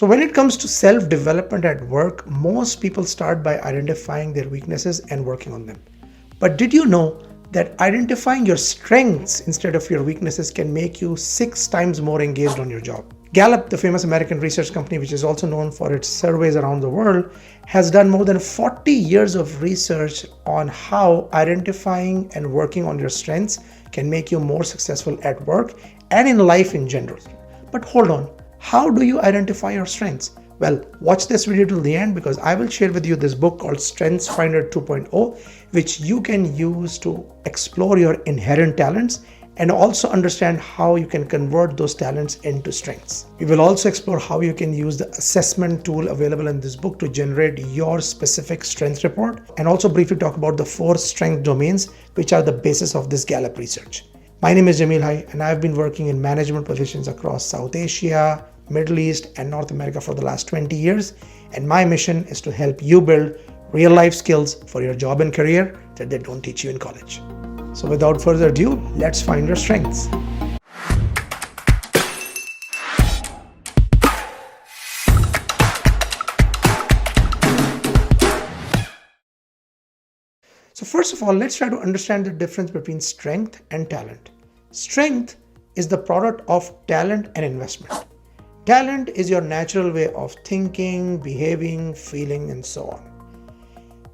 So when it comes to self-development at work, most people start by identifying their weaknesses and working on them. But did you know that identifying your strengths instead of your weaknesses can make you 6 times more engaged on your job? Gallup, the famous American research company, which is also known for its surveys around the world, has done more than 40 years of research on how identifying and working on your strengths can make you more successful at work and in life in general. But hold on, how do you identify your strengths? Well, watch this video till the end because I will share with you this book called Strengths Finder 2.0, which you can use to explore your inherent talents and also understand how you can convert those talents into strengths. We will also explore how you can use the assessment tool available in this book to generate your specific strengths report, and also briefly talk about the 4 strength domains which are the basis of this Gallup research. My name is Jamil Hai and I have been working in management positions across South Asia, Middle East and North America for the last 20 years, and my mission is to help you build real life skills for your job and career that they don't teach you in college. So without further ado, let's find your strengths. So first of all, let's try to understand the difference between strength and talent. Strength is the product of talent and investment. Talent is your natural way of thinking, behaving, feeling, and so on.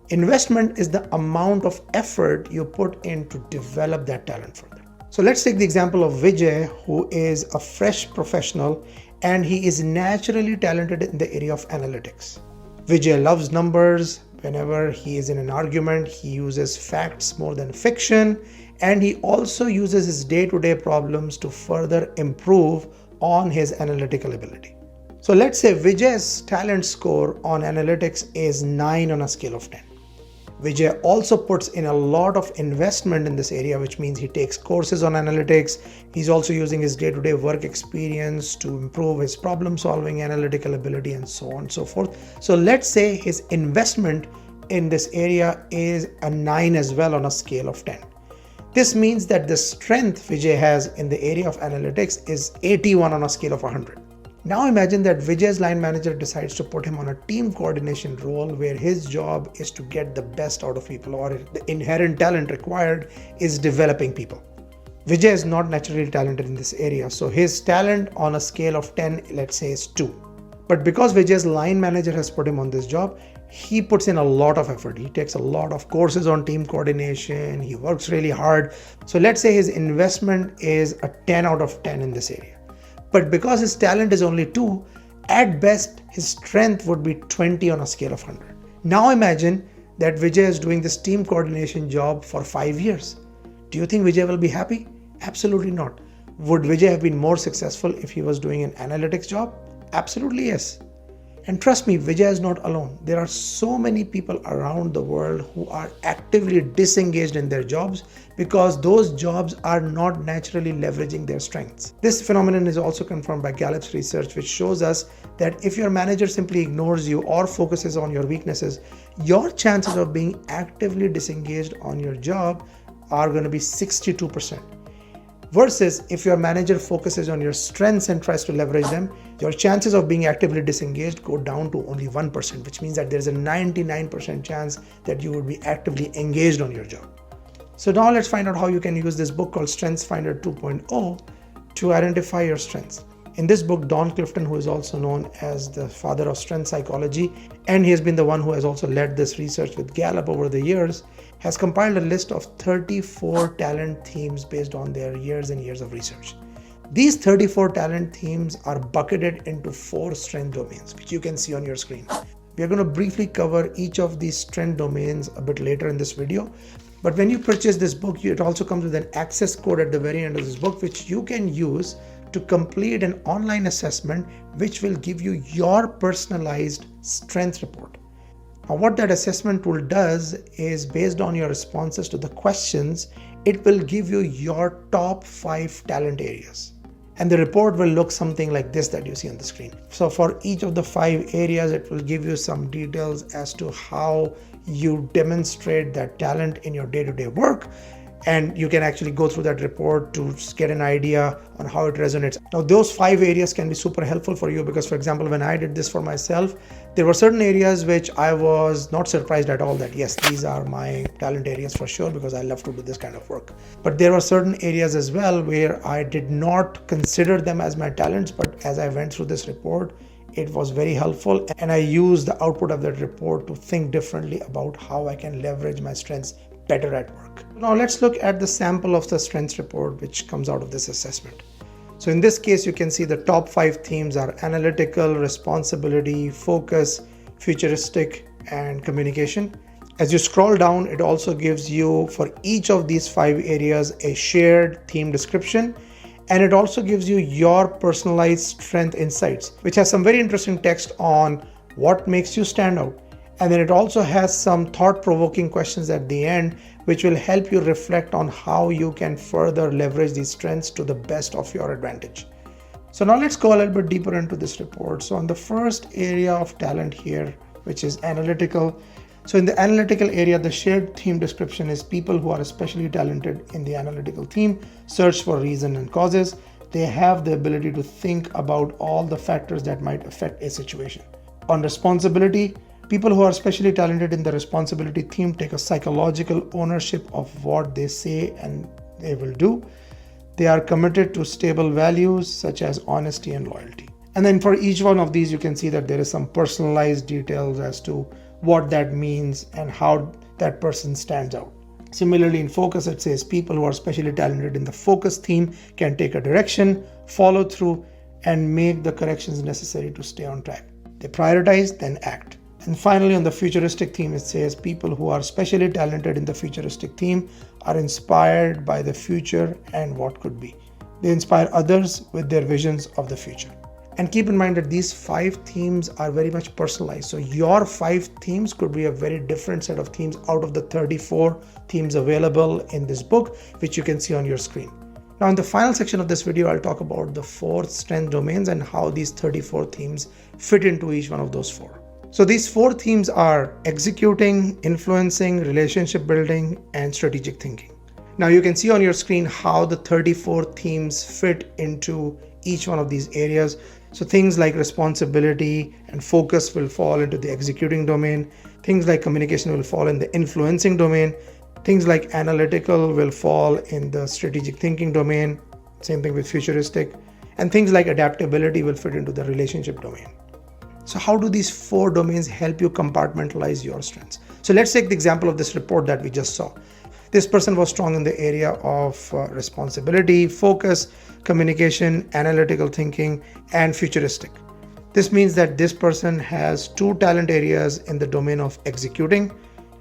Investment is the amount of effort you put in to develop that talent further. So let's take the example of Vijay, who is a fresh professional and he is naturally talented in the area of analytics. Vijay loves numbers. Whenever he is in an argument, he uses facts more than fiction, and he also uses his day-to-day problems to further improve on his analytical ability. So let's say Vijay's talent score on analytics is 9 on a scale of 10. Vijay also puts in a lot of investment in this area, which means he takes courses on analytics. He's also using his day-to-day work experience to improve his problem-solving, analytical ability, and so on and so forth. So let's say his investment in this area is a 9 as well on a scale of 10. This means that the strength Vijay has in the area of analytics is 81 on a scale of 100. Now imagine that Vijay's line manager decides to put him on a team coordination role where his job is to get the best out of people, or the inherent talent required is developing people. Vijay is not naturally talented in this area, so his talent on a scale of 10, let's say, is 2. But because Vijay's line manager has put him on this job, he puts in a lot of effort. He takes a lot of courses on team coordination. He works really hard. So let's say his investment is a 10 out of 10 in this area. But because his talent is only 2, at best, his strength would be 20 on a scale of 100. Now imagine that Vijay is doing this team coordination job for 5 years. Do you think Vijay will be happy? Absolutely not. Would Vijay have been more successful if he was doing an analytics job? Absolutely yes. And trust me, Vijay is not alone. There are so many people around the world who are actively disengaged in their jobs because those jobs are not naturally leveraging their strengths. This phenomenon is also confirmed by Gallup's research, which shows us that if your manager simply ignores you or focuses on your weaknesses, your chances of being actively disengaged on your job are going to be 62%. Versus if your manager focuses on your strengths and tries to leverage them, your chances of being actively disengaged go down to only 1%, which means that there's a 99% chance that you will be actively engaged on your job. So now let's find out how you can use this book called Strengths Finder 2.0 to identify your strengths. In this book, Don Clifton, who is also known as the father of strength psychology, and he has been the one who has also led this research with Gallup over the years, has compiled a list of 34 talent themes based on their years and years of research. These 34 talent themes are bucketed into 4 strength domains, which you can see on your screen. We are going to briefly cover each of these strength domains a bit later in this video. But when you purchase this book, it also comes with an access code at the very end of this book, which you can use to complete an online assessment, which will give you your personalized strength report. Now, what that assessment tool does is, based on your responses to the questions, it will give you your top 5 talent areas. And the report will look something like this that you see on the screen. So for each of the 5 areas, it will give you some details as to how you demonstrate that talent in your day-to-day work. And you can actually go through that report to get an idea on how it resonates. Now, those 5 areas can be super helpful for you because, for example, when I did this for myself, there were certain areas which I was not surprised at all that, yes, these are my talent areas for sure because I love to do this kind of work. But there were certain areas as well where I did not consider them as my talents, but as I went through this report, it was very helpful, and I used the output of that report to think differently about how I can leverage my strengths better at work. Now let's look at the sample of the strengths report which comes out of this assessment. So in this case, you can see the top 5 themes are analytical, responsibility, focus, futuristic, and communication. As you scroll down, it also gives you for each of these 5 areas a shared theme description, and it also gives you your personalized strength insights, which has some very interesting text on what makes you stand out. And then it also has some thought-provoking questions at the end, which will help you reflect on how you can further leverage these strengths to the best of your advantage. So now let's go a little bit deeper into this report. So on the first area of talent here, which is analytical. So in the analytical area, the shared theme description is people who are especially talented in the analytical theme search for reason and causes. They have the ability to think about all the factors that might affect a situation. On responsibility, people who are especially talented in the responsibility theme take a psychological ownership of what they say and they will do. They are committed to stable values such as honesty and loyalty. And then for each one of these, you can see that there is some personalized details as to what that means and how that person stands out. Similarly, in focus, it says people who are especially talented in the focus theme can take a direction, follow through, and make the corrections necessary to stay on track. They prioritize, then act. And finally, on the futuristic theme, it says people who are especially talented in the futuristic theme are inspired by the future and what could be. They inspire others with their visions of the future. And keep in mind that these 5 themes are very much personalized. So your 5 themes could be a very different set of themes out of the 34 themes available in this book, which you can see on your screen. Now, in the final section of this video, I'll talk about the 4 strength domains and how these 34 themes fit into each one of those 4. So these 4 themes are executing, influencing, relationship building, and strategic thinking. Now you can see on your screen how the 34 themes fit into each one of these areas. So things like responsibility and focus will fall into the executing domain. Things like communication will fall in the influencing domain. Things like analytical will fall in the strategic thinking domain. Same thing with futuristic. And things like adaptability will fit into the relationship domain. So how do these 4 domains help you compartmentalize your strengths? So let's take the example of this report that we just saw. This person was strong in the area of responsibility, focus, communication, analytical thinking, and futuristic. This means that this person has 2 talent areas in the domain of executing,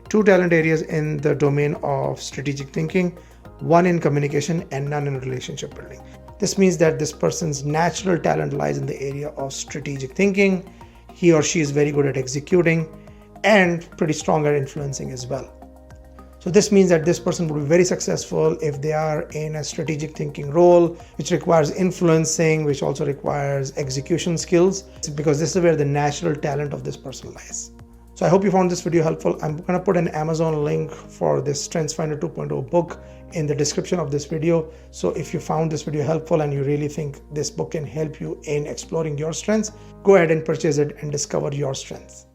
2 talent areas in the domain of strategic thinking, 1 in communication, and none in relationship building. This means that this person's natural talent lies in the area of strategic thinking. He or she is very good at executing and pretty strong at influencing as well. So this means that this person will be very successful if they are in a strategic thinking role, which requires influencing, which also requires execution skills, because this is where the natural talent of this person lies. So I hope you found this video helpful. I'm going to put an Amazon link for this Strengths Finder 2.0 book in the description of this video. So if you found this video helpful and you really think this book can help you in exploring your strengths, go ahead and purchase it and discover your strengths.